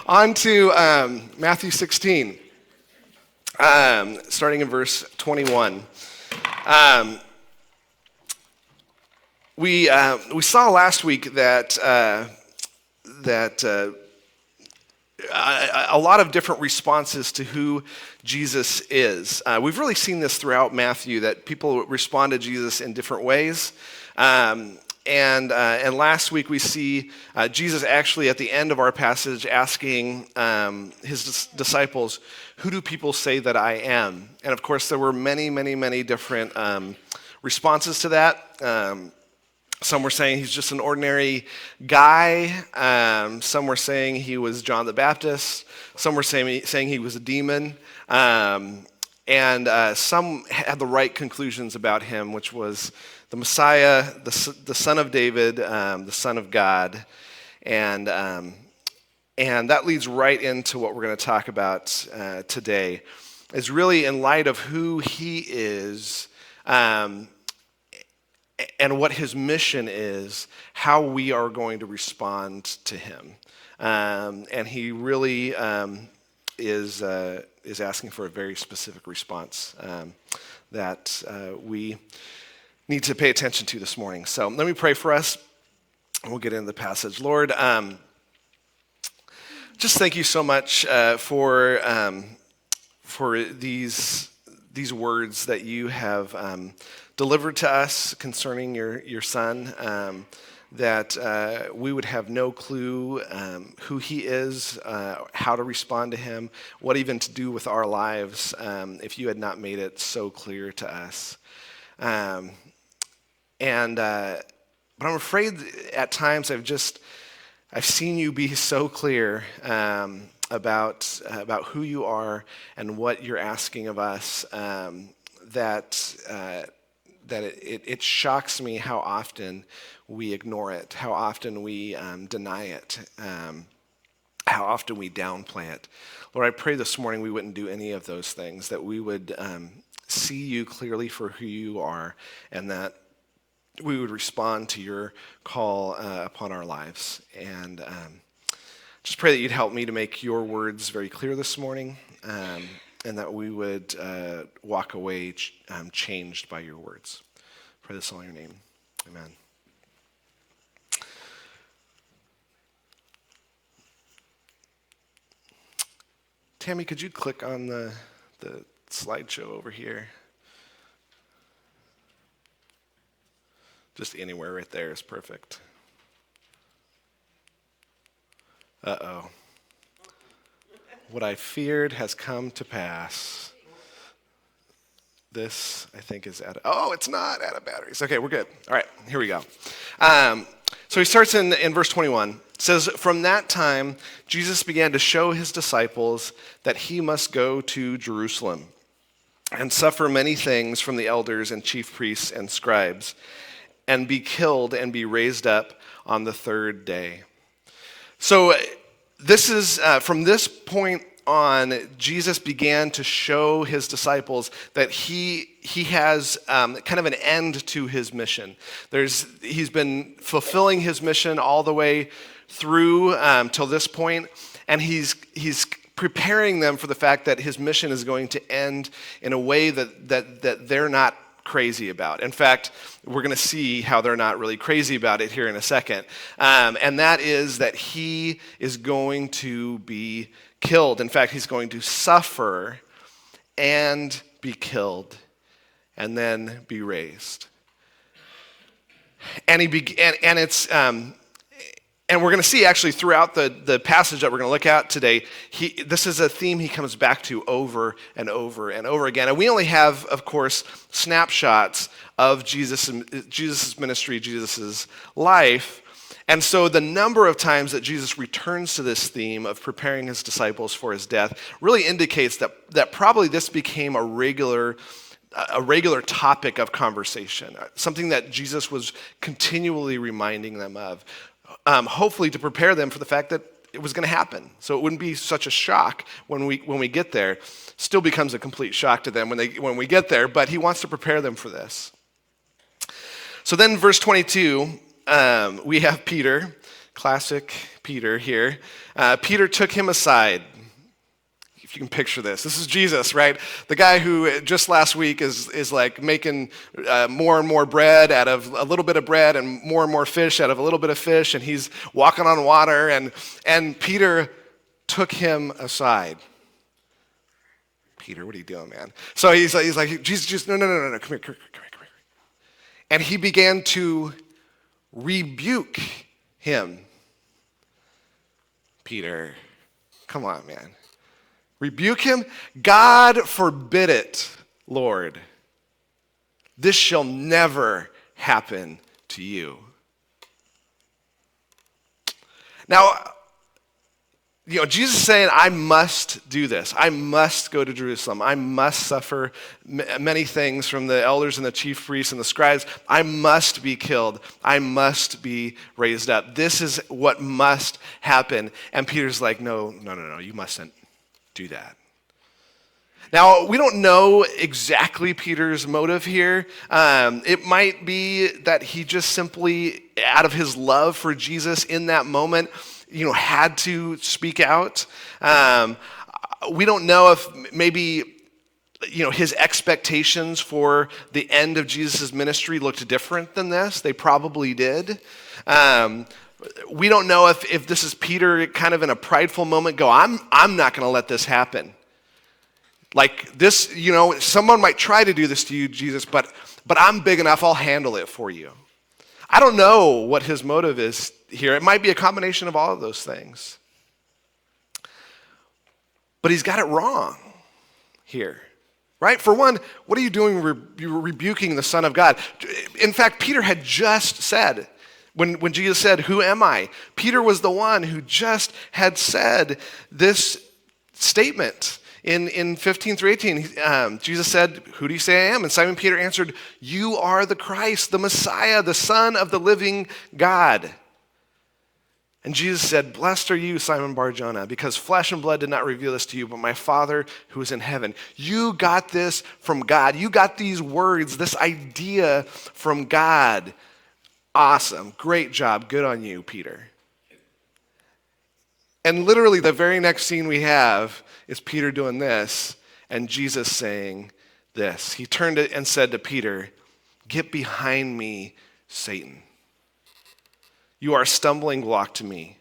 On to Matthew 16, starting in verse 21. We saw last week that a lot of different responses to who Jesus is. We've really seen this throughout Matthew, that people respond to Jesus in different ways. And last week we see Jesus actually at the end of our passage asking his disciples, "Who do people say that I am?" And of course there were many different responses to that. Some were saying he's just an ordinary guy. Some were saying he was John the Baptist. Some were saying he was a demon. And some had the right conclusions about him, which was the Messiah, the Son of David, the Son of God. And that leads right into what we're going to talk about today, is really in light of who he is and what his mission is, how we are going to respond to him. And he really is asking for a very specific response that we need to pay attention to this morning. So let me pray for us, and we'll get into the passage. Lord, just thank you so much for these words that you have delivered to us concerning your Son, that we would have no clue who he is, how to respond to him, what even to do with our lives if you had not made it so clear to us. But I'm afraid at times I've seen you be so clear about who you are and what you're asking of us, that it shocks me how often we ignore it, how often we deny it, how often we downplay it. Lord, I pray this morning we wouldn't do any of those things, that we would see you clearly for who you are, and that we would respond to your call upon our lives. And just pray that you'd help me to make your words very clear this morning, and that we would walk away changed by your words. Pray this all in your name. Amen. Tammy, could you click on the slideshow over here? Just anywhere right there is perfect. Uh-oh. What I feared has come to pass. This, I think, is it's not out of batteries. Okay, we're good. All right, here we go. So he starts in verse 21. It says, "From that time, Jesus began to show his disciples that he must go to Jerusalem and suffer many things from the elders and chief priests and scribes, and be killed and be raised up on the third day." So this is, from this point on, Jesus began to show his disciples that he has kind of an end to his mission. He's been fulfilling his mission all the way through till this point, and he's preparing them for the fact that his mission is going to end in a way that they're not crazy about. In fact, we're going to see how they're not really crazy about it here in a second. And that is that he is going to be killed. In fact, he's going to suffer and be killed and then be raised. And and we're going to see actually throughout the passage that we're going to look at today, this is a theme he comes back to over and over and over again. And we only have, of course, snapshots of Jesus' ministry, Jesus' life. And so the number of times that Jesus returns to this theme of preparing his disciples for his death really indicates that probably this became a regular topic of conversation, something that Jesus was continually reminding them of. Hopefully to prepare them for the fact that it was going to happen. So it wouldn't be such a shock when we get there. Still becomes a complete shock to them when we get there, but he wants to prepare them for this. So then verse 22, we have Peter classic Peter here. Peter took him aside. If you can picture this is Jesus, right? The guy who just last week is like making more and more bread out of a little bit of bread and more fish out of a little bit of fish, and he's walking on water, and Peter took him aside. Peter, what are you doing, man? So he's like, Jesus, no, come here. And he began to rebuke him. Peter, come on, man. Rebuke him? God forbid it, Lord. This shall never happen to you. Now, Jesus is saying, I must do this. I must go to Jerusalem. I must suffer many things from the elders and the chief priests and the scribes. I must be killed. I must be raised up. This is what must happen. And Peter's like, no, you mustn't do that. Now, we don't know exactly Peter's motive here. It might be that he just simply, out of his love for Jesus in that moment, had to speak out. We don't know if maybe, his expectations for the end of Jesus' ministry looked different than this. They probably did. We don't know if this is Peter kind of in a prideful moment I'm not going to let this happen. Like this, someone might try to do this to you, Jesus, but I'm big enough, I'll handle it for you. I don't know what his motive is here. It might be a combination of all of those things. But he's got it wrong here, right? For one, what are you doing rebuking the Son of God? In fact, Peter had just said, when Jesus said, "Who am I?" Peter was the one who just had said this statement. In 15 through 18, Jesus said, "Who do you say I am?" And Simon Peter answered, "You are the Christ, the Messiah, the Son of the living God." And Jesus said, "Blessed are you, Simon Bar-Jonah, because flesh and blood did not reveal this to you, but my Father who is in heaven." You got this from God. You got these words, this idea from God. Awesome. Great job. Good on you, Peter. And literally the very next scene we have is Peter doing this and Jesus saying this. He turned and said to Peter, "Get behind me, Satan. You are a stumbling block to me,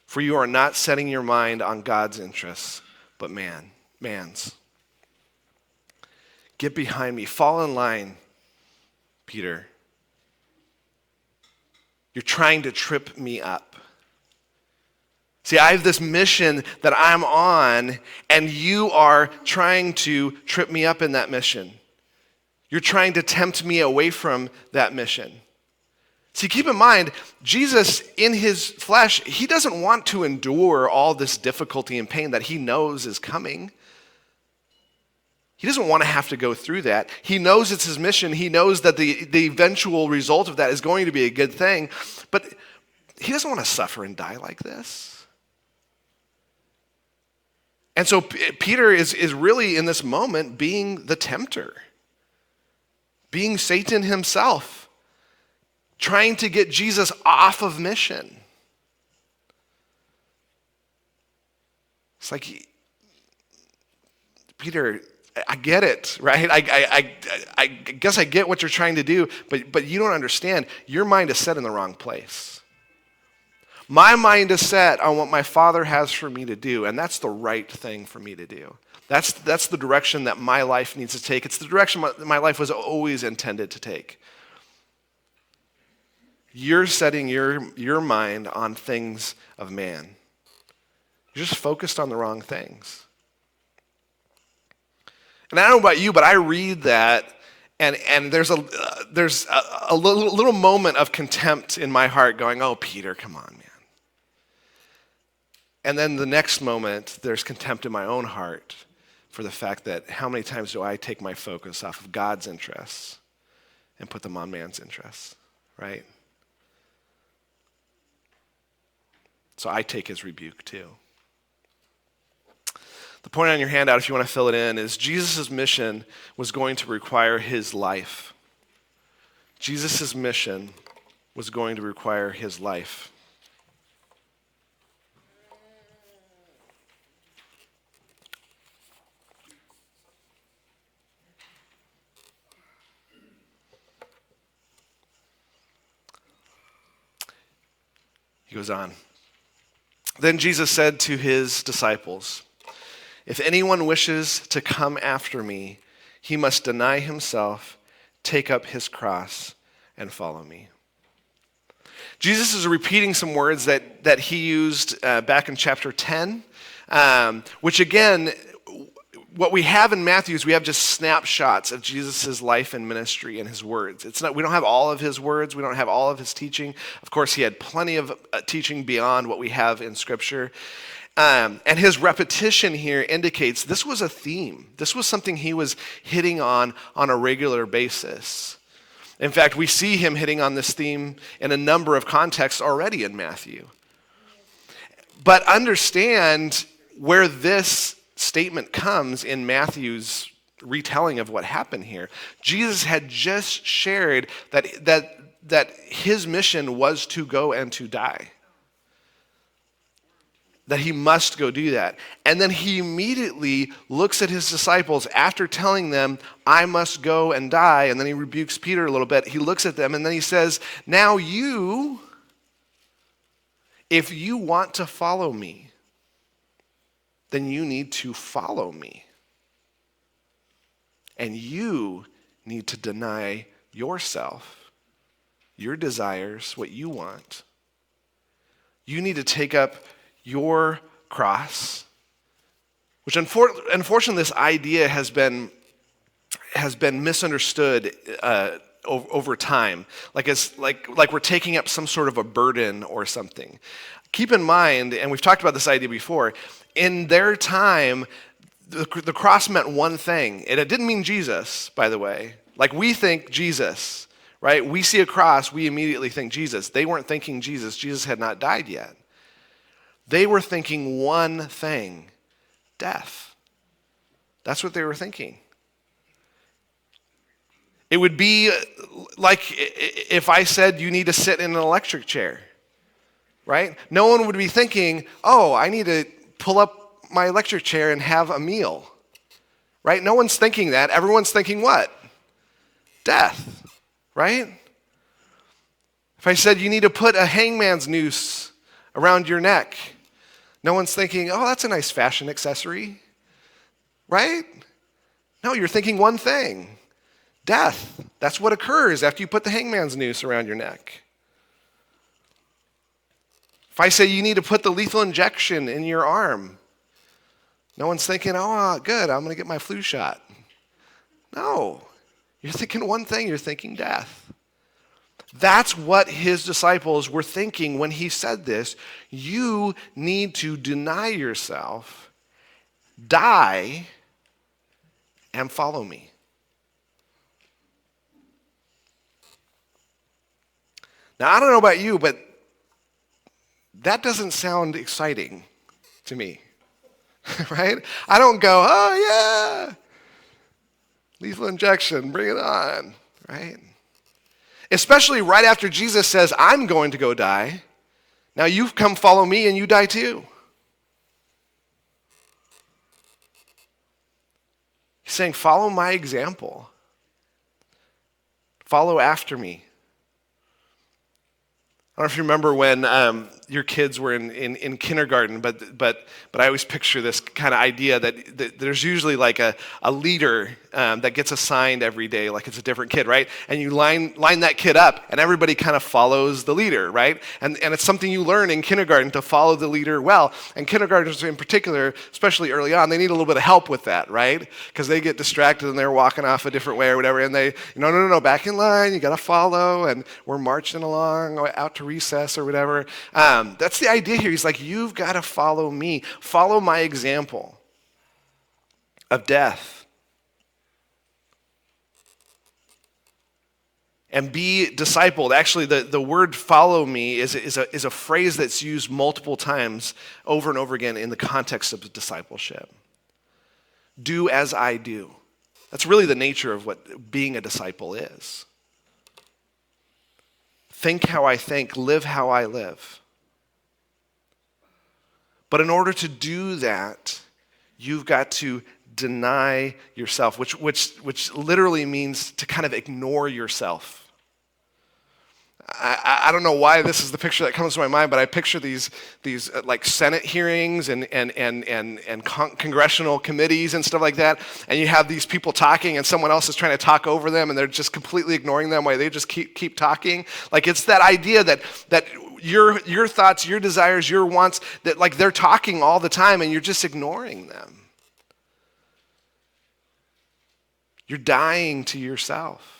for you are not setting your mind on God's interests, but man's. Get behind me. Fall in line, Peter. You're trying to trip me up. See, I have this mission that I'm on, and you are trying to trip me up in that mission. You're trying to tempt me away from that mission." See, keep in mind, Jesus in his flesh, he doesn't want to endure all this difficulty and pain that he knows is coming. He doesn't want to have to go through that. He knows it's his mission. He knows that the eventual result of that is going to be a good thing, but he doesn't want to suffer and die like this. And so Peter is really in this moment being the tempter, being Satan himself, trying to get Jesus off of mission. It's like, Peter, I get it, right? I guess I get what you're trying to do, but you don't understand. Your mind is set in the wrong place. My mind is set on what my Father has for me to do, and that's the right thing for me to do. That's the direction that my life needs to take. It's the direction my life was always intended to take. You're setting your mind on things of man. You're just focused on the wrong things. And I don't know about you, but I read that, and there's a little moment of contempt in my heart going, "Oh, Peter, come on, man." And then the next moment, there's contempt in my own heart for the fact that how many times do I take my focus off of God's interests and put them on man's interests, right? So I take his rebuke too. The point on your handout, if you want to fill it in, is Jesus' mission was going to require his life. Jesus' mission was going to require his life. He goes on. Then Jesus said to his disciples, "If anyone wishes to come after me, he must deny himself, take up his cross, and follow me." Jesus is repeating some words that he used back in chapter 10, which again, what we have in Matthew is we have just snapshots of Jesus' life and ministry and his words. We don't have all of his words. We don't have all of his teaching. Of course, he had plenty of teaching beyond what we have in Scripture. And his repetition here indicates this was a theme. This was something he was hitting on a regular basis. In fact, we see him hitting on this theme in a number of contexts already in Matthew. But understand where this statement comes in Matthew's retelling of what happened here. Jesus had just shared that his mission was to go and to die. That he must go do that. And then he immediately looks at his disciples after telling them, "I must go and die." And then he rebukes Peter a little bit. He looks at them and then he says, "Now you, if you want to follow me, then you need to follow me. And you need to deny yourself, your desires, what you want. You need to take up your cross," which unfortunately this idea has been misunderstood over time, like we're taking up some sort of a burden or something. Keep in mind, and we've talked about this idea before, in their time, the cross meant one thing. It didn't mean Jesus, by the way. Like we think Jesus, right? We see a cross, we immediately think Jesus. They weren't thinking Jesus. Jesus had not died yet. They were thinking one thing, death. That's what they were thinking. It would be like if I said you need to sit in an electric chair, right? No one would be thinking, "Oh, I need to pull up my electric chair and have a meal," right? No one's thinking that. Everyone's thinking what? Death, right? If I said you need to put a hangman's noose around your neck, no one's thinking, "Oh, that's a nice fashion accessory," right? No, you're thinking one thing, death. That's what occurs after you put the hangman's noose around your neck. If I say you need to put the lethal injection in your arm, no one's thinking, "Oh, good, I'm going to get my flu shot." No, you're thinking one thing, you're thinking death. That's what his disciples were thinking when he said this. You need to deny yourself, die, and follow me. Now, I don't know about you, but that doesn't sound exciting to me, right? I don't go, "Oh, yeah, lethal injection, bring it on," right? Especially right after Jesus says, "I'm going to go die. Now you come follow me and you die too." He's saying, follow my example. Follow after me. I don't know if you remember when your kids were in kindergarten, but I always picture this kind of idea that there's usually like a leader that gets assigned every day, like it's a different kid, right? And you line that kid up, and everybody kind of follows the leader, right? And it's something you learn in kindergarten to follow the leader well. And kindergartners in particular, especially early on, they need a little bit of help with that, right? Because they get distracted and they're walking off a different way or whatever, and they, no, back in line, you got to follow, and we're marching along out to recess or whatever. That's the idea here. He's like, you've got to follow me. Follow my example of death. And be discipled. Actually, the word follow me is a phrase that's used multiple times over and over again in the context of discipleship. Do as I do. That's really the nature of what being a disciple is. Think how I think, live how I live. But in order to do that, you've got to deny yourself, which literally means to kind of ignore yourself. I don't know why this is the picture that comes to my mind, but I picture these like Senate hearings and congressional committees and stuff like that, and you have these people talking, and someone else is trying to talk over them, and they're just completely ignoring them while they just keep talking. Like it's that idea that your thoughts, your desires, your wants, that like they're talking all the time, and you're just ignoring them. You're dying to yourself.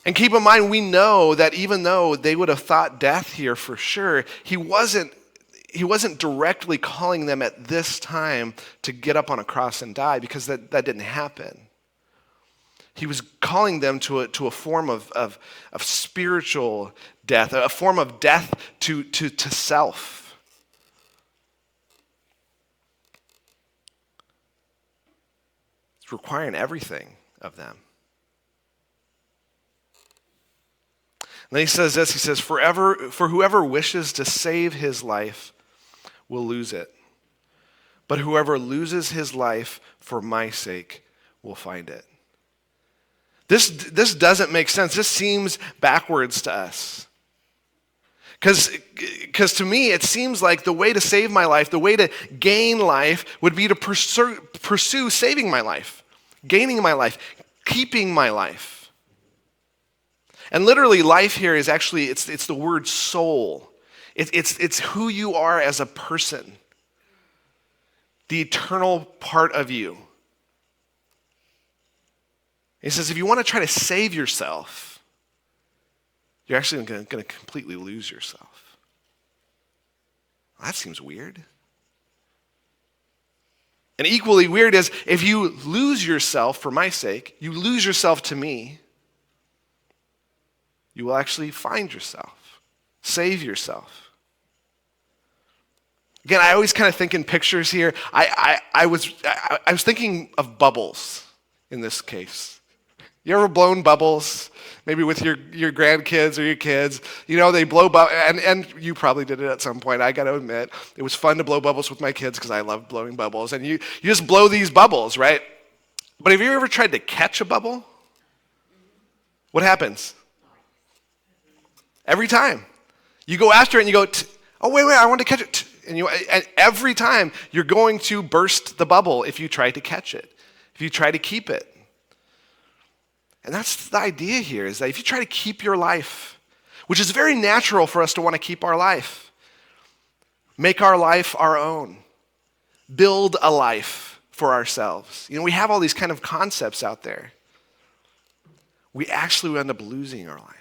And keep in mind, we know that even though they would have thought death here for sure, he wasn't directly calling them at this time to get up on a cross and die, because that didn't happen. He was calling them to a form of spiritual death, a form of death to self. It's requiring everything of them. And then he says this, he says, for whoever wishes to save his life will lose it. But whoever loses his life for my sake will find it. This doesn't make sense. This seems backwards to us. Because to me, it seems like the way to save my life, the way to gain life would be to pursue saving my life, gaining my life, keeping my life. And literally, life here is actually, it's the word soul. It's who you are as a person. The eternal part of you. He says, if you want to try to save yourself, you're actually going to completely lose yourself. Well, that seems weird. And equally weird is, if you lose yourself for my sake, you lose yourself to me, you will actually find yourself, save yourself. Again, I always kind of think in pictures here. I was thinking of bubbles in this case. You ever blown bubbles? Maybe with your grandkids or your kids. You know, they blow bubbles, and you probably did it at some point. I got to admit, it was fun to blow bubbles with my kids because I love blowing bubbles. And you just blow these bubbles, right? But have you ever tried to catch a bubble? What happens? Every time. You go after it and you go, oh, wait, I want to catch it. And every time you're going to burst the bubble if you try to catch it, if you try to keep it. And that's the idea here, is that if you try to keep your life, which is very natural for us to want to keep our life, make our life our own, build a life for ourselves. You know, we have all these kind of concepts out there. We actually end up losing our life.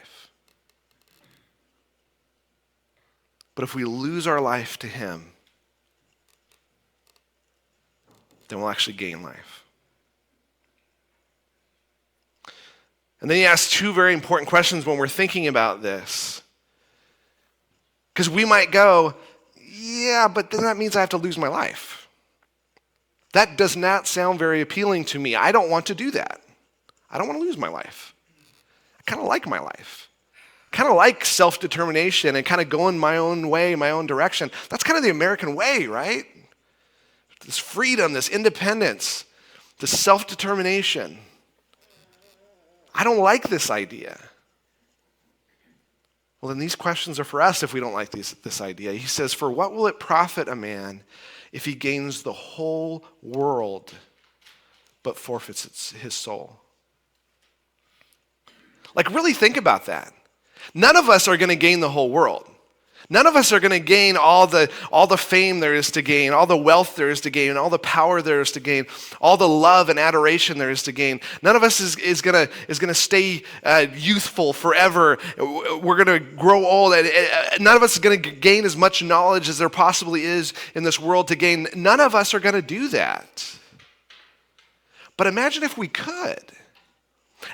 But if we lose our life to him, then we'll actually gain life. And then he asks two very important questions when we're thinking about this. Because we might go, yeah, but then that means I have to lose my life. That does not sound very appealing to me. I don't want to do that. I don't want to lose my life. I kind of like my life. Kind of like self-determination and kind of going my own way, my own direction. That's kind of the American way, right? This freedom, this independence, this self-determination. I don't like this idea. Well, then these questions are for us if we don't like this idea. He says, for what will it profit a man if he gains the whole world but forfeits his soul? Like, really think about that. None of us are going to gain the whole world. None of us are going to gain all the fame there is to gain, all the wealth there is to gain, all the power there is to gain, all the love and adoration there is to gain. None of us is going to stay youthful forever. We're going to grow old. None of us is going to gain as much knowledge as there possibly is in this world to gain. None of us are going to do that. But imagine if we could.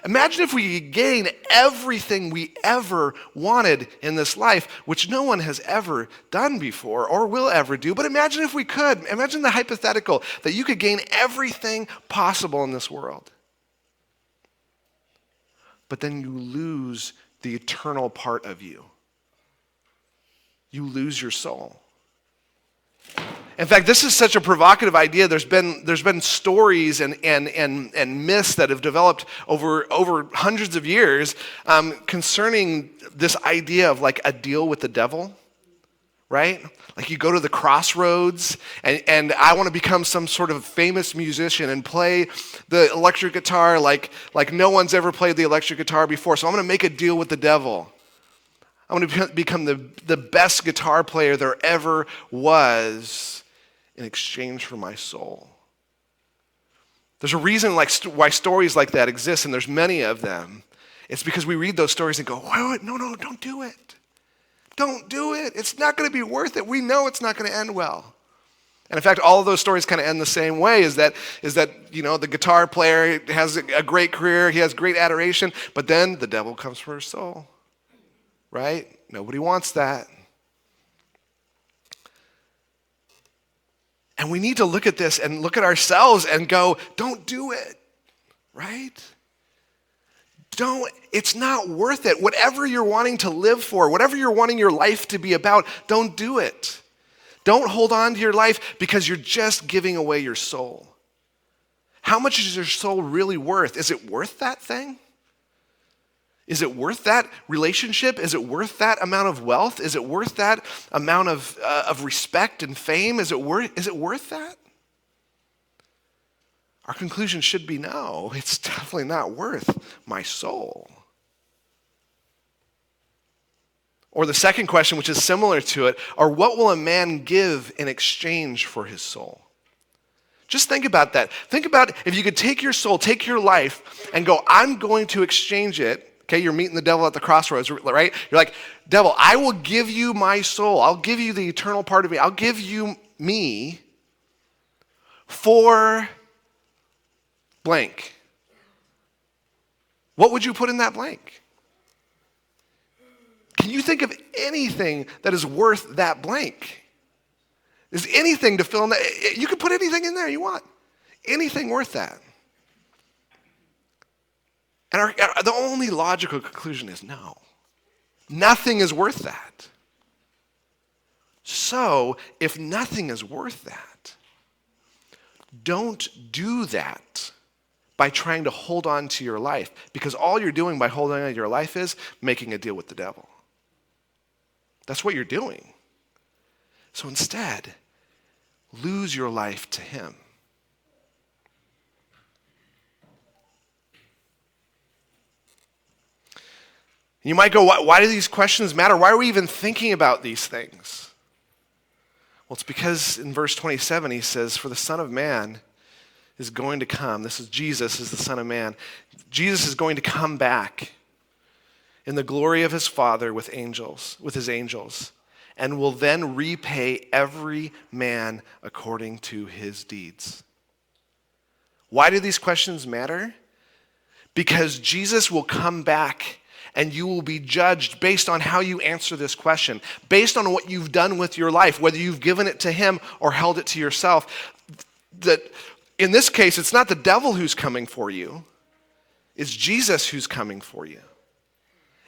Imagine if we could gain everything we ever wanted in this life, which no one has ever done before or will ever do. But imagine if we could. Imagine the hypothetical that you could gain everything possible in this world. But then you lose the eternal part of you. You lose your soul. In fact, this is such a provocative idea. There's been stories and myths that have developed over hundreds of years concerning this idea of like a deal with the devil, right? Like you go to the crossroads and I want to become some sort of famous musician and play the electric guitar like no one's ever played the electric guitar before. So I'm going to make a deal with the devil. I'm going to become the best guitar player there ever was in exchange for my soul. There's a reason why stories like that exist, and there's many of them. It's because we read those stories and go, "Wait, no, don't do it. Don't do it. It's not going to be worth it. We know it's not going to end well." And in fact, all of those stories kind of end the same way, is that the guitar player has a great career, he has great adoration, but then the devil comes for his soul, right? Nobody wants that. And we need to look at this and look at ourselves and go, don't do it, right? It's not worth it. Whatever you're wanting to live for, whatever you're wanting your life to be about, don't do it. Don't hold on to your life because you're just giving away your soul. How much is your soul really worth? Is it worth that thing? Is it worth that relationship? Is it worth that amount of wealth? Is it worth that amount of respect and fame? Is it worth that? Our conclusion should be no, it's definitely not worth my soul. Or the second question, which is similar to it, or what will a man give in exchange for his soul? Just think about that. Think about if you could take your soul, take your life, and go, I'm going to exchange it. Okay, you're meeting the devil at the crossroads, right? You're like, devil, I will give you my soul. I'll give you the eternal part of me. I'll give you me for blank. What would you put in that blank? Can you think of anything that is worth that blank? Is anything to fill in that? You can put anything in there you want. Anything worth that. And the only logical conclusion is no. Nothing is worth that. So, if nothing is worth that, don't do that by trying to hold on to your life, because all you're doing by holding on to your life is making a deal with the devil. That's what you're doing. So instead, lose your life to him. You might go, why do these questions matter? Why are we even thinking about these things? Well, it's because in verse 27 he says, for the Son of Man is going to come. This is Jesus, is the Son of Man. Jesus is going to come back in the glory of his Father with his angels, and will then repay every man according to his deeds. Why do these questions matter? Because Jesus will come back and you will be judged based on how you answer this question, based on what you've done with your life, whether you've given it to him or held it to yourself. That in this case, it's not the devil who's coming for you, it's Jesus who's coming for you.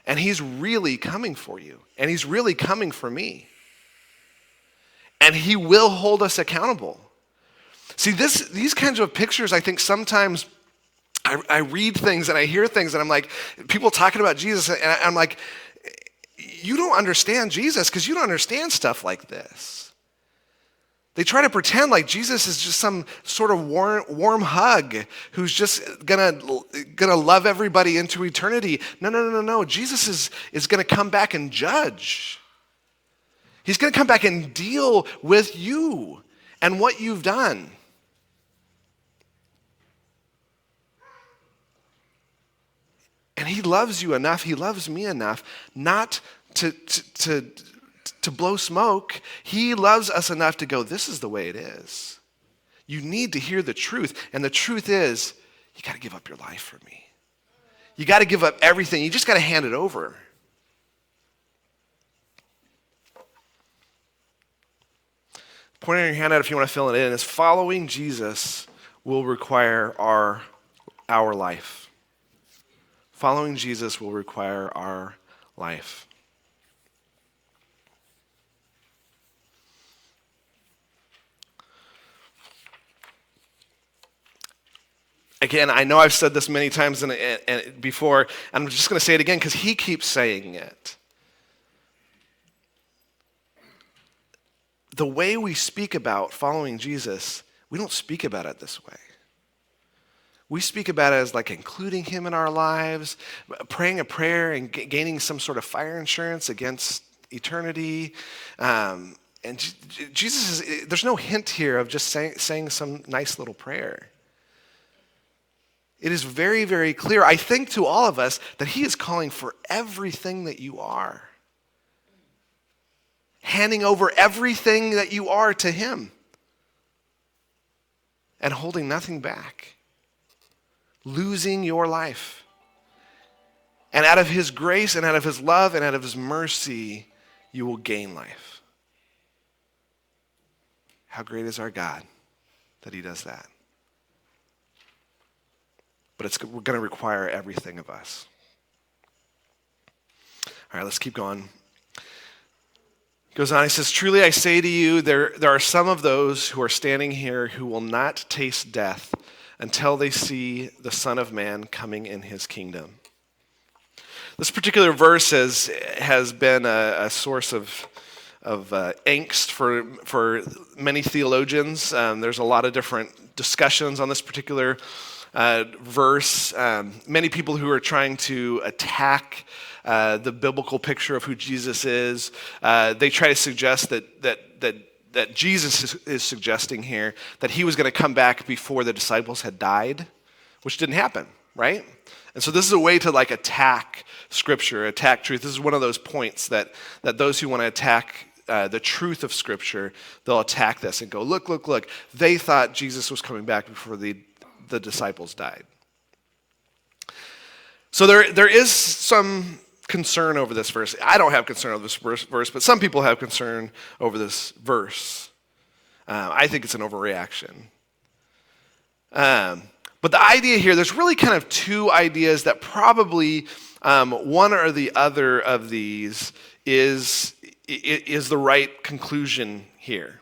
And he's really coming for you, and he's really coming for me. And he will hold us accountable. See, these kinds of pictures, I think sometimes I read things and I hear things and I'm like, people talking about Jesus, and I'm like, you don't understand Jesus because you don't understand stuff like this. They try to pretend like Jesus is just some sort of warm hug who's just gonna love everybody into eternity. No. Jesus is gonna come back and judge. He's gonna come back and deal with you and what you've done. And he loves you enough, he loves me enough not to blow smoke. He loves us enough to go, this is the way it is. You need to hear the truth. And the truth is, you got to give up your life for me. You got to give up everything. You just got to hand it over. Pointing your hand out if you want to fill it in is following Jesus will require our life. Following Jesus will require our life. Again, I know I've said this many times before, and I'm just going to say it again because he keeps saying it. The way we speak about following Jesus, we don't speak about it this way. We speak about it as like including him in our lives, praying a prayer and gaining some sort of fire insurance against eternity. And Jesus there's no hint here of just saying some nice little prayer. It is very, very clear, I think, to all of us that he is calling for everything that you are. Handing over everything that you are to him. And holding nothing back. Losing your life. And out of his grace and out of his love and out of his mercy, you will gain life. How great is our God that he does that. But we're going to require everything of us. All right, let's keep going. He goes on, he says, truly I say to you, there are some of those who are standing here who will not taste death until they see the Son of Man coming in his kingdom. This particular verse has been a source of angst for many theologians. There's a lot of different discussions on this particular verse. Many people who are trying to attack the biblical picture of who Jesus is, they try to suggest that Jesus is suggesting here that he was going to come back before the disciples had died, which didn't happen, right? And so this is a way to like attack Scripture, attack truth. This is one of those points that those who want to attack the truth of Scripture, they'll attack this and go, look. They thought Jesus was coming back before the disciples died. So there is some concern over this verse. I don't have concern over this verse, but some people have concern over this verse. I think it's an overreaction. But the idea here, there's really kind of two ideas that probably one or the other of these is the right conclusion here.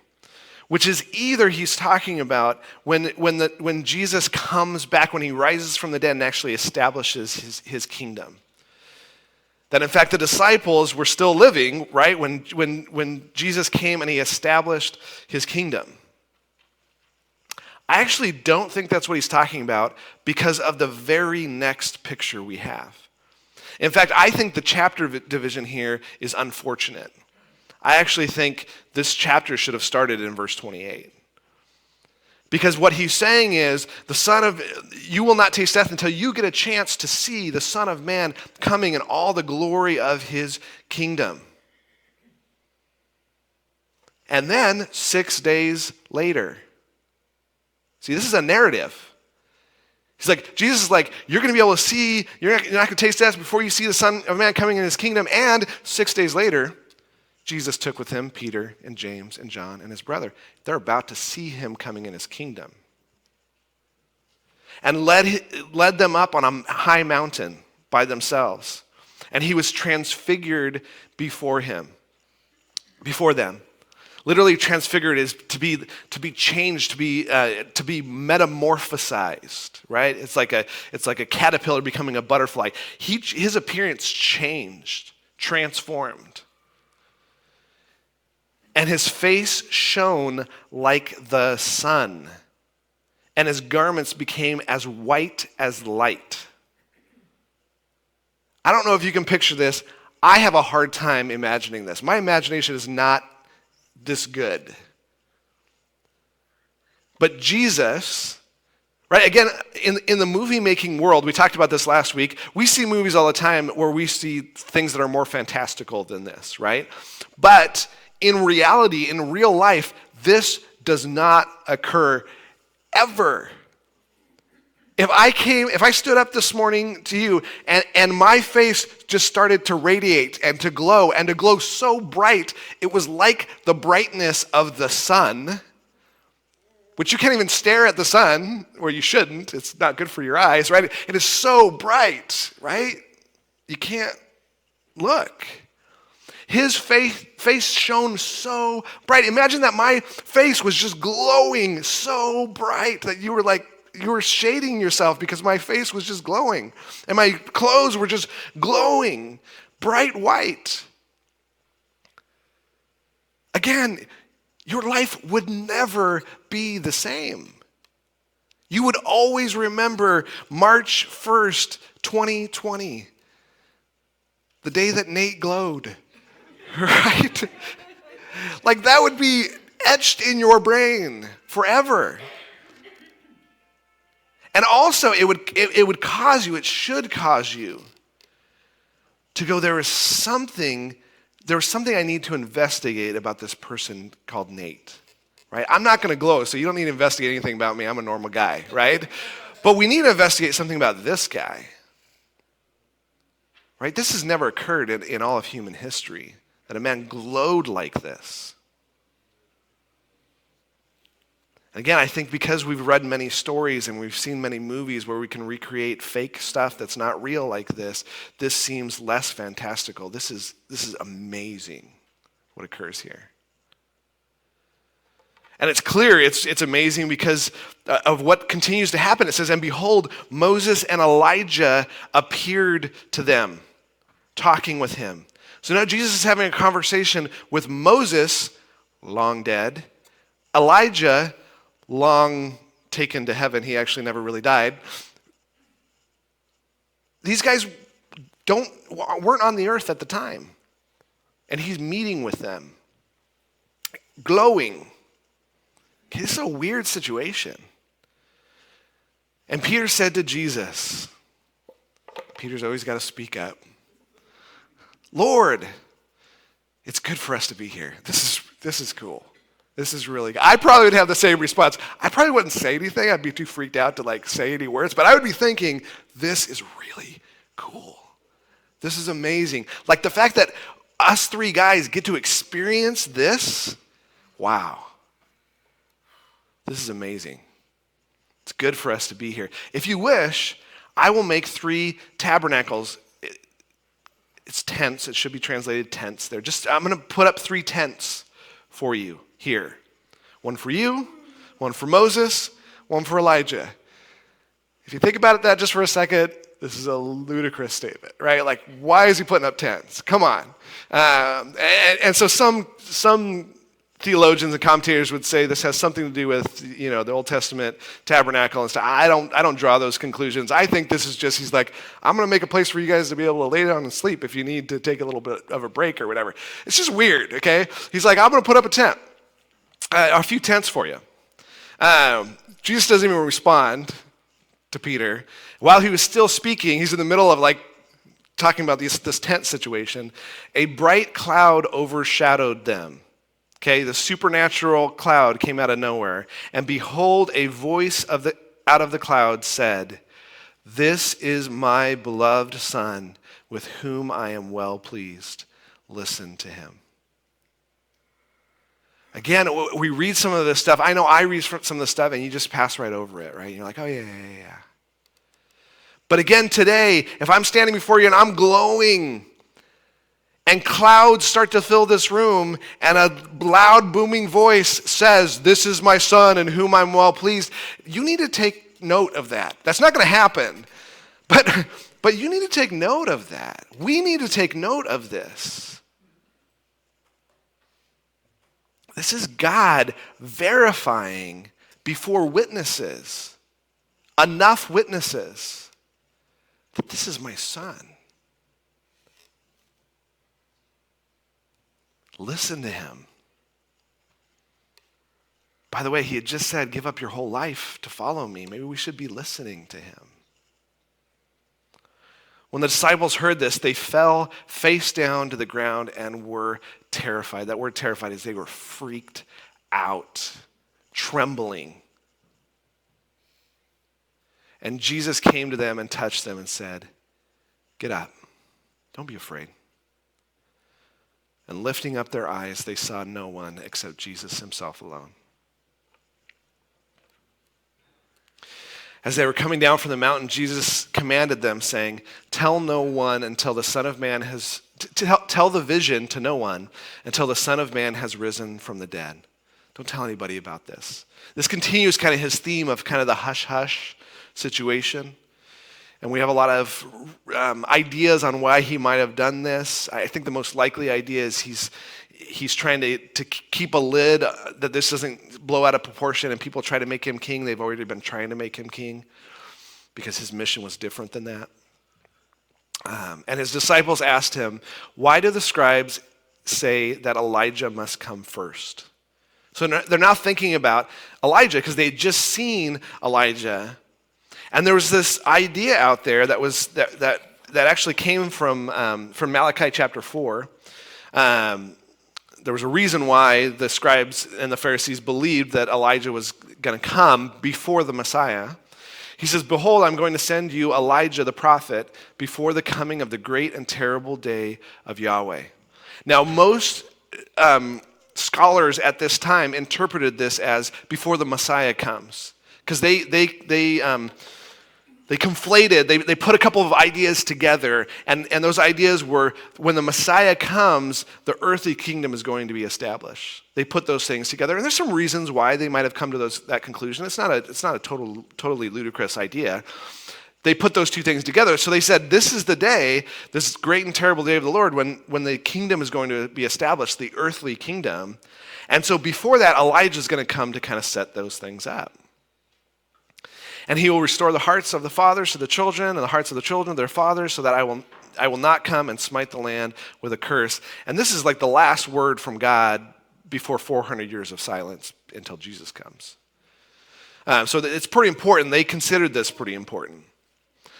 Which is either he's talking about when Jesus comes back, when he rises from the dead and actually establishes his kingdom. That in fact the disciples were still living, right, when Jesus came and he established his kingdom. I actually don't think that's what he's talking about because of the very next picture we have. In fact, I think the chapter division here is unfortunate. I actually think this chapter should have started in verse 28. Because what he's saying is, you will not taste death until you get a chance to see the Son of Man coming in all the glory of his kingdom. And then 6 days later. See, this is a narrative. Jesus is like, you're going to be able to see, you're not going to taste death before you see the Son of Man coming in his kingdom. And 6 days later, Jesus took with him Peter and James and John and his brother. They're about to see him coming in his kingdom. And led them up on a high mountain by themselves. And he was transfigured before them. Literally transfigured is to be changed, to be metamorphosized, right? It's like a caterpillar becoming a butterfly. His appearance changed, transformed. And his face shone like the sun, and his garments became as white as light. I don't know if you can picture this. I have a hard time imagining this. My imagination is not this good. But Jesus, right, again, in the movie-making world, we talked about this last week, we see movies all the time where we see things that are more fantastical than this, right? But in reality, in real life, this does not occur ever. If I stood up this morning to you and my face just started to radiate and to glow so bright, it was like the brightness of the sun, which you can't even stare at the sun, or you shouldn't. It's not good for your eyes, right? It is so bright, right? You can't look. His face shone so bright. Imagine that my face was just glowing so bright that you were like, you were shading yourself because my face was just glowing and my clothes were just glowing bright white. Again, your life would never be the same. You would always remember March 1st, 2020, the day that Nate glowed, right? Like that would be etched in your brain forever. And also it would cause you, it should cause you to go, there was something I need to investigate about this person called Nate, right? I'm not going to glow, so you don't need to investigate anything about me. I'm a normal guy, right? But we need to investigate something about this guy, right? This has never occurred in all of human history, that a man glowed like this. Again, I think because we've read many stories and we've seen many movies where we can recreate fake stuff that's not real like this seems less fantastical. This is amazing what occurs here. And it's clear, it's amazing because of what continues to happen. It says, and behold, Moses and Elijah appeared to them, talking with him. So now Jesus is having a conversation with Moses, long dead, Elijah, long taken to heaven. He actually never really died. These guys weren't on the earth at the time. And he's meeting with them, glowing. Okay, this is a weird situation. And Peter said to Jesus, Peter's always got to speak up, Lord, it's good for us to be here. This is cool. This is really good. I probably would have the same response. I probably wouldn't say anything. I'd be too freaked out to say any words, but I would be thinking, this is really cool. This is amazing. Like the fact that us three guys get to experience this, wow. This is amazing. It's good for us to be here. If you wish, I will make 3 tabernacles. It's tents. It should be translated tents there. I'm going to put up 3 tents for you here. One for you, one for Moses, one for Elijah. If you think about that just for a second, this is a ludicrous statement, right? Like, why is he putting up tents? Come on. And so some theologians and commentators would say this has something to do with, the Old Testament tabernacle and stuff. I don't draw those conclusions. I think this is just, he's like, I'm going to make a place for you guys to be able to lay down and sleep if you need to take a little bit of a break or whatever. It's just weird, okay? He's like, I'm going to put up a tent, a few tents for you. Jesus doesn't even respond to Peter. While he was still speaking, he's in the middle of talking about this tent situation. A bright cloud overshadowed them. Okay, the supernatural cloud came out of nowhere. And behold, a voice out of the cloud said, "This is my beloved Son, with whom I am well pleased. Listen to him." Again, we read some of this stuff. I know I read some of this stuff and you just pass right over it, right? You're like, oh, yeah. But again, today, if I'm standing before you and I'm glowing and clouds start to fill this room and a loud booming voice says, "This is my Son in whom I'm well pleased," you need to take note of that. That's not going to happen. But you need to take note of that. We need to take note of this. This is God verifying before witnesses, enough witnesses, that this is my Son. Listen to him. By the way, he had just said, give up your whole life to follow me. Maybe we should be listening to him. When the disciples heard this, they fell face down to the ground and were terrified. That word terrified is they were freaked out, trembling. And Jesus came to them and touched them and said, "Get up, don't be afraid." And lifting up their eyes, they saw no one except Jesus himself alone. As they were coming down from the mountain, Jesus commanded them, saying, "Tell no one until the Son of Man tell the vision to no one until the Son of Man has risen from the dead." Don't tell anybody about this. This continues kind of his theme of kind of the hush-hush situation. And we have a lot of ideas on why he might have done this. I think the most likely idea is he's trying to keep a lid that this doesn't blow out of proportion and people try to make him king. They've already been trying to make him king because his mission was different than that. And his disciples asked him, why do the scribes say that Elijah must come first? So they're now thinking about Elijah because they had just seen Elijah. And there was this idea out there that actually came from Malachi chapter 4. There was a reason why the scribes and the Pharisees believed that Elijah was going to come before the Messiah. He says, behold, I'm going to send you Elijah the prophet before the coming of the great and terrible day of Yahweh. Now, most scholars at this time interpreted this as before the Messiah comes, because they conflated, they put a couple of ideas together, and those ideas were when the Messiah comes, the earthly kingdom is going to be established. They put those things together, and there's some reasons why they might have come to that conclusion. It's not a totally ludicrous idea. They put those two things together. So they said, this is the day, this great and terrible day of the Lord, when the kingdom is going to be established, the earthly kingdom. And so before that, Elijah is going to come to kind of set those things up. And he will restore the hearts of the fathers to the children, and the hearts of the children to their fathers, so that I will not come and smite the land with a curse. And this is like the last word from God before 400 years of silence until Jesus comes. So it's pretty important. They considered this pretty important.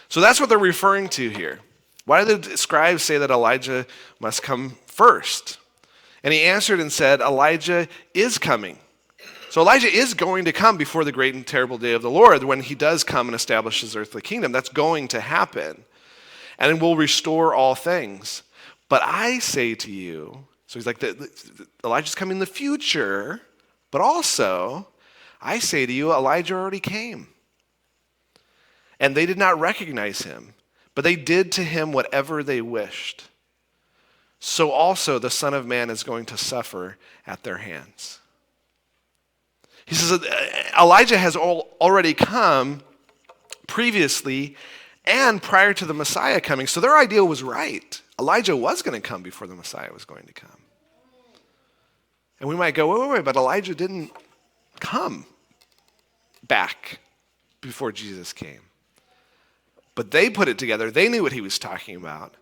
So that's what they're referring to here. Why do the scribes say that Elijah must come first? And he answered and said, Elijah is coming. So Elijah is going to come before the great and terrible day of the Lord when he does come and establish his earthly kingdom. That's going to happen. And will restore all things. But I say to you, so he's like, Elijah's coming in the future, but also, I say to you, Elijah already came. And they did not recognize him, but they did to him whatever they wished. So also the Son of Man is going to suffer at their hands. He says that Elijah has already come previously and prior to the Messiah coming. So their idea was right. Elijah was going to come before the Messiah was going to come. And we might go, wait, but Elijah didn't come back before Jesus came. But they put it together. They knew what he was talking about.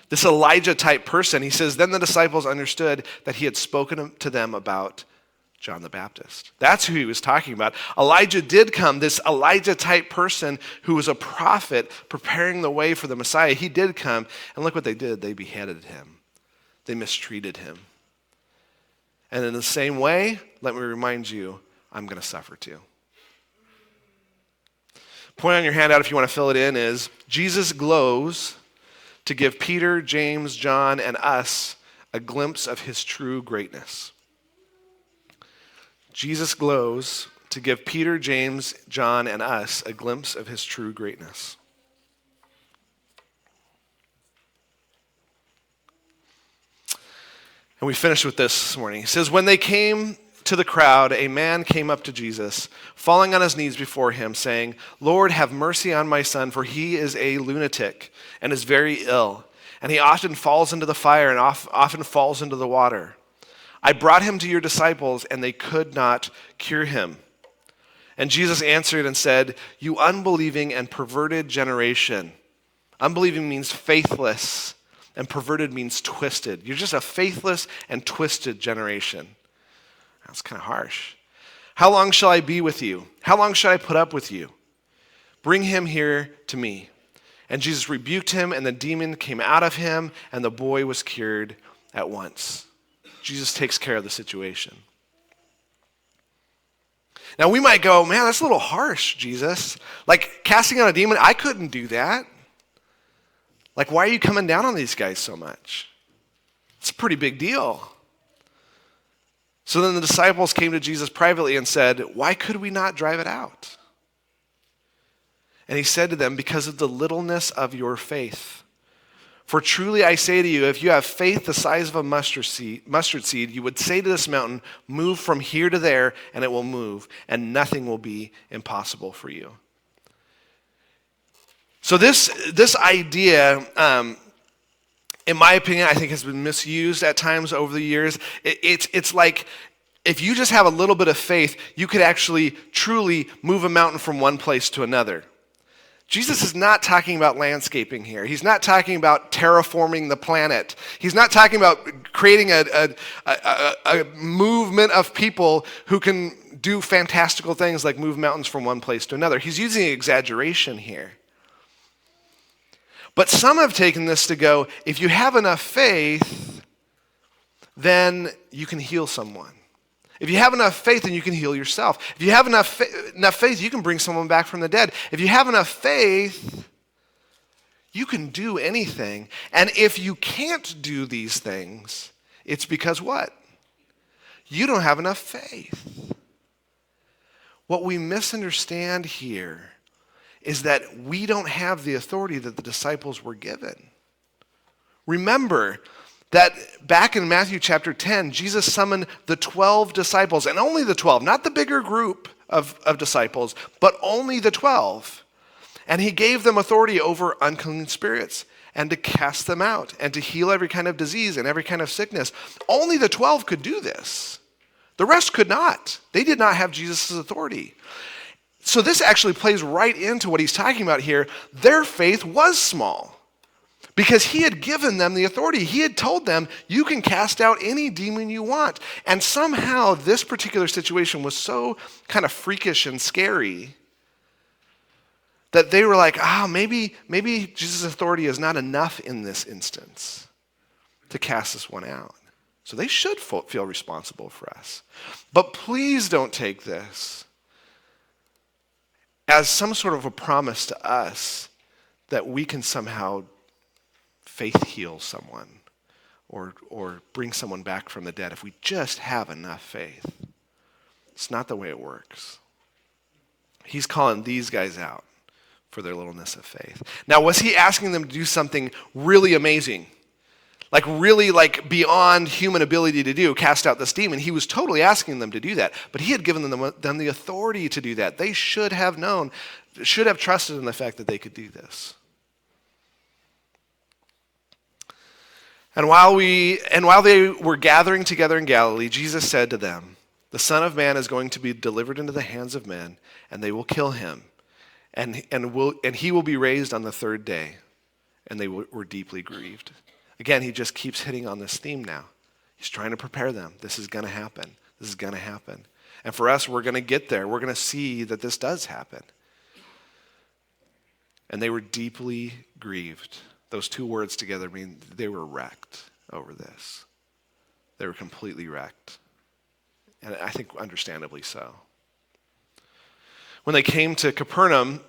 This Elijah-type person, he says, then the disciples understood that he had spoken to them about John the Baptist. That's who he was talking about. Elijah did come, this Elijah-type person who was a prophet preparing the way for the Messiah. He did come, and look what they did. They beheaded him. They mistreated him. And in the same way, let me remind you, I'm going to suffer too. Point on your handout if you want to fill it in is, Jesus glows to give Peter, James, John, and us a glimpse of his true greatness. Jesus glows to give Peter, James, John, and us a glimpse of his true greatness. And we finish with this morning. He says, when they came to the crowd, a man came up to Jesus, falling on his knees before him, saying, Lord, have mercy on my son, for he is a lunatic and is very ill, and he often falls into the fire and often falls into the water. I brought him to your disciples, and they could not cure him. And Jesus answered and said, you unbelieving and perverted generation. Unbelieving means faithless, and perverted means twisted. You're just a faithless and twisted generation. That's kind of harsh. How long shall I be with you? How long shall I put up with you? Bring him here to me. And Jesus rebuked him, and the demon came out of him, and the boy was cured at once. Jesus takes care of the situation. Now we might go, man, that's a little harsh, Jesus. Like casting out a demon, I couldn't do that. Like, why are you coming down on these guys so much? It's a pretty big deal. So then the disciples came to Jesus privately and said, why could we not drive it out? And he said to them, because of the littleness of your faith. For truly I say to you, if you have faith the size of a mustard seed, you would say to this mountain, move from here to there, and it will move, and nothing will be impossible for you. So this idea, in my opinion, I think has been misused at times over the years. It's like if you just have a little bit of faith, you could actually truly move a mountain from one place to another. Jesus is not talking about landscaping here. He's not talking about terraforming the planet. He's not talking about creating a movement of people who can do fantastical things like move mountains from one place to another. He's using exaggeration here. But some have taken this to go, if you have enough faith, then you can heal someone. If you have enough faith, then you can heal yourself. If you have enough faith, you can bring someone back from the dead. If you have enough faith, you can do anything. And if you can't do these things, it's because what? You don't have enough faith. What we misunderstand here is that we don't have the authority that the disciples were given. Remember that back in Matthew chapter 10, Jesus summoned the 12 disciples, and only the 12, not the bigger group of disciples, but only the 12. And he gave them authority over unclean spirits and to cast them out and to heal every kind of disease and every kind of sickness. Only the 12 could do this. The rest could not. They did not have Jesus' authority. So this actually plays right into what he's talking about here. Their faith was small because he had given them the authority. He had told them, you can cast out any demon you want. And somehow this particular situation was so kind of freakish and scary that they were like, maybe Jesus' authority is not enough in this instance to cast this one out. So they should feel responsible for us. But please don't take this as some sort of a promise to us that we can somehow faith heal someone or bring someone back from the dead if we just have enough faith. It's not the way it works. He's calling these guys out for their littleness of faith. Now, was he asking them to do something really amazing? Really beyond human ability to do, cast out this demon? He was totally asking them to do that, but he had given them the authority to do that. They should have known, should have trusted in the fact that they could do this. And while they were gathering together in Galilee, Jesus said to them, the Son of Man is going to be delivered into the hands of men, and they will kill him, and he will be raised on the third day. And they were deeply grieved. Again, he just keeps hitting on this theme now. He's trying to prepare them. This is going to happen. This is going to happen. And for us, we're going to get there. We're going to see that this does happen. And they were deeply grieved. Those two words together mean they were wrecked over this. They were completely wrecked. And I think understandably so. When they came to Capernaum,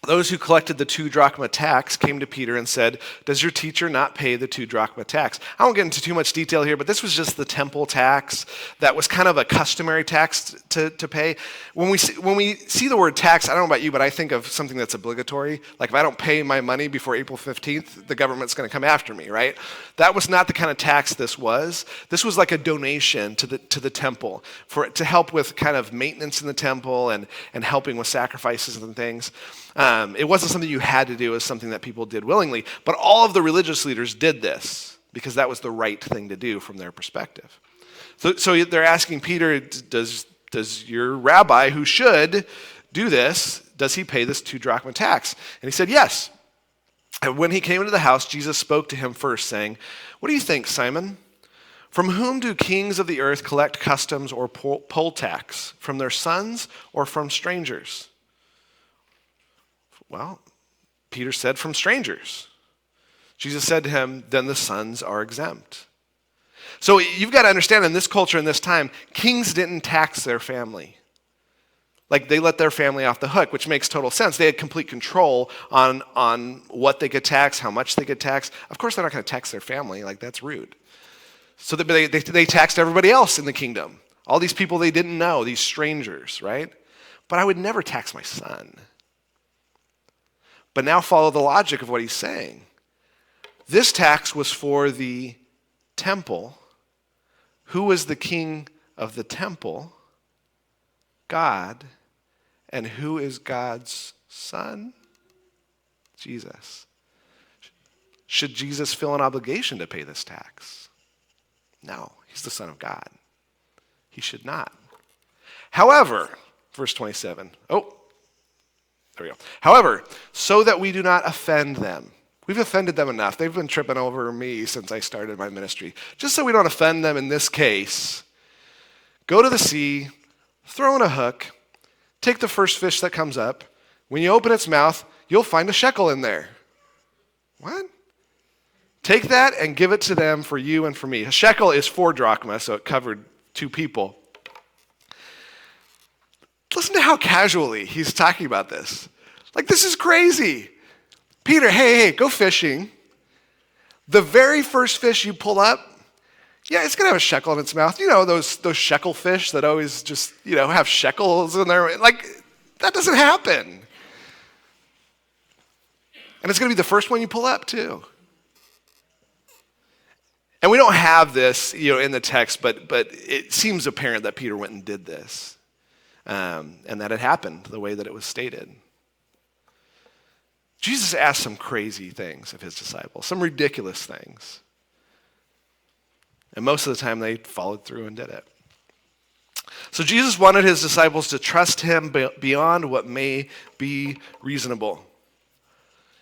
those who collected the 2 drachma tax came to Peter and said, does your teacher not pay the 2 drachma tax? I won't get into too much detail here, but this was just the temple tax that was kind of a customary tax to pay. When we see the word tax, I don't know about you, but I think of something that's obligatory. Like if I don't pay my money before April 15th, the government's going to come after me, right? That was not the kind of tax this was. This was like a donation to the temple to help with kind of maintenance in the temple and helping with sacrifices and things. It wasn't something you had to do. It was something that people did willingly. But all of the religious leaders did this because that was the right thing to do from their perspective. So they're asking Peter, does your rabbi who should do this, does he pay this 2 drachma tax? And he said, yes. And when he came into the house, Jesus spoke to him first, saying, what do you think, Simon? From whom do kings of the earth collect customs or poll tax? From their sons or from strangers? Well, Peter said, from strangers. Jesus said to him, then the sons are exempt. So you've got to understand, in this culture, in this time, kings didn't tax their family. Like they let their family off the hook, which makes total sense. They had complete control on what they could tax, how much they could tax. Of course, they're not going to tax their family. Like that's rude. So they taxed everybody else in the kingdom. All these people they didn't know, these strangers, right? But I would never tax my son. But now follow the logic of what he's saying. This tax was for the temple. Who was the king of the temple? God. And who is God's son? Jesus. Should Jesus feel an obligation to pay this tax? No, he's the Son of God. He should not. However, verse 27. There we go. However, so that we do not offend them. We've offended them enough. They've been tripping over me since I started my ministry. Just so we don't offend them in this case, go to the sea, throw in a hook, take the first fish that comes up. When you open its mouth, you'll find a shekel in there. What? Take that and give it to them for you and for me. A shekel is 4 drachma, so it covered 2 people. Listen to how casually he's talking about this. Like, this is crazy. Peter, hey, go fishing. The very first fish you pull up, yeah, it's going to have a shekel in its mouth. You know, those shekel fish that always just, have shekels in there. Like, that doesn't happen. And it's going to be the first one you pull up, too. And we don't have this, in the text, but it seems apparent that Peter went and did this, and that it happened the way that it was stated. Jesus asked some crazy things of his disciples, some ridiculous things. And most of the time they followed through and did it. So Jesus wanted his disciples to trust him beyond what may be reasonable.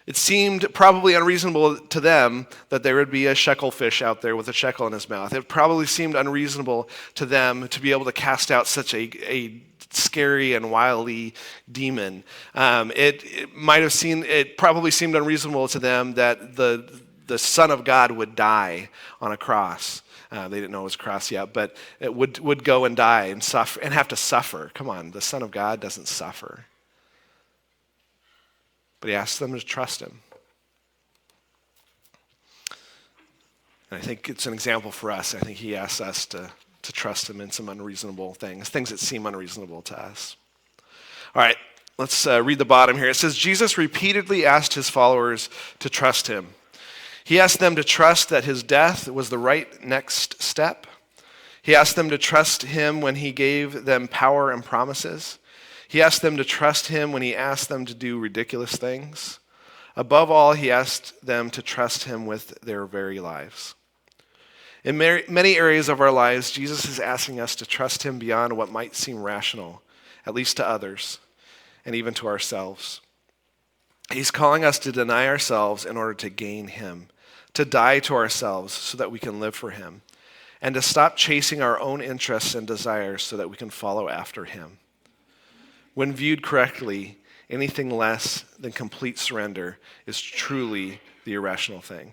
It seemed probably unreasonable to them that there would be a shekel fish out there with a shekel in his mouth. It probably seemed unreasonable to them to be able to cast out such a scary and wily demon. It probably seemed unreasonable to them that the Son of God would die on a cross. They didn't know it was a cross yet, but it would go and die and suffer and have to suffer. Come on, the Son of God doesn't suffer. But he asks them to trust him. And I think it's an example for us. I think he asks us to trust him in some unreasonable things that seem unreasonable to us. All right, let's read the bottom here. It says, Jesus repeatedly asked his followers to trust him. He asked them to trust that his death was the right next step. He asked them to trust him when he gave them power and promises. He asked them to trust him when he asked them to do ridiculous things. Above all, he asked them to trust him with their very lives. In many areas of our lives, Jesus is asking us to trust him beyond what might seem rational, at least to others, and even to ourselves. He's calling us to deny ourselves in order to gain him, to die to ourselves so that we can live for him, and to stop chasing our own interests and desires so that we can follow after him. When viewed correctly, anything less than complete surrender is truly the irrational thing.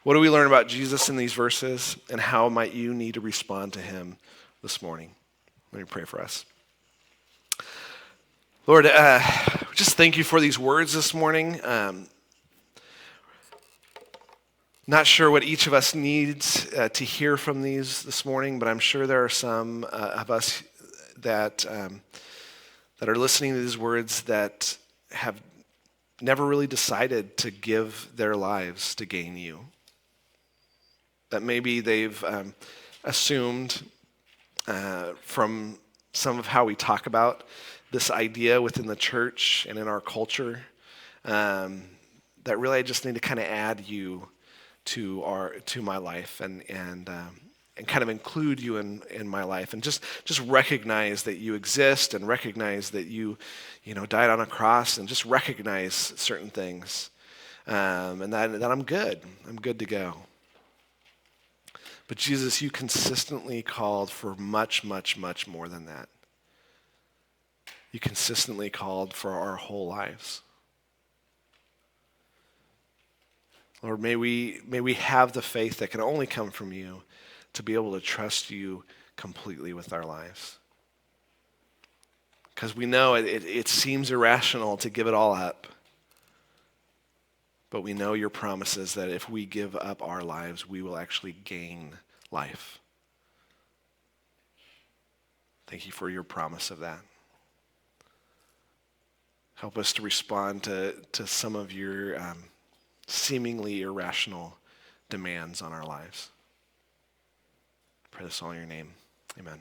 What do we learn about Jesus in these verses, and how might you need to respond to him this morning? Let me pray for us. Lord, just thank you for these words this morning. Not sure what each of us needs to hear from these this morning, but I'm sure there are some of us that are listening to these words that have never really decided to give their lives to gain you. That maybe they've assumed from some of how we talk about this idea within the church and in our culture that really I just need to kind of add you to my life and kind of include you in my life, and just recognize that you exist, and recognize that you died on a cross, and just recognize certain things, and that I'm good to go. But Jesus, you consistently called for much, much, much more than that. You consistently called for our whole lives. Lord, may we have the faith that can only come from you to be able to trust you completely with our lives. Because we know it seems irrational to give it all up. But we know your promises that if we give up our lives, we will actually gain life. Thank you for your promise of that. Help us to respond to some of your seemingly irrational demands on our lives. I pray this all in your name. Amen.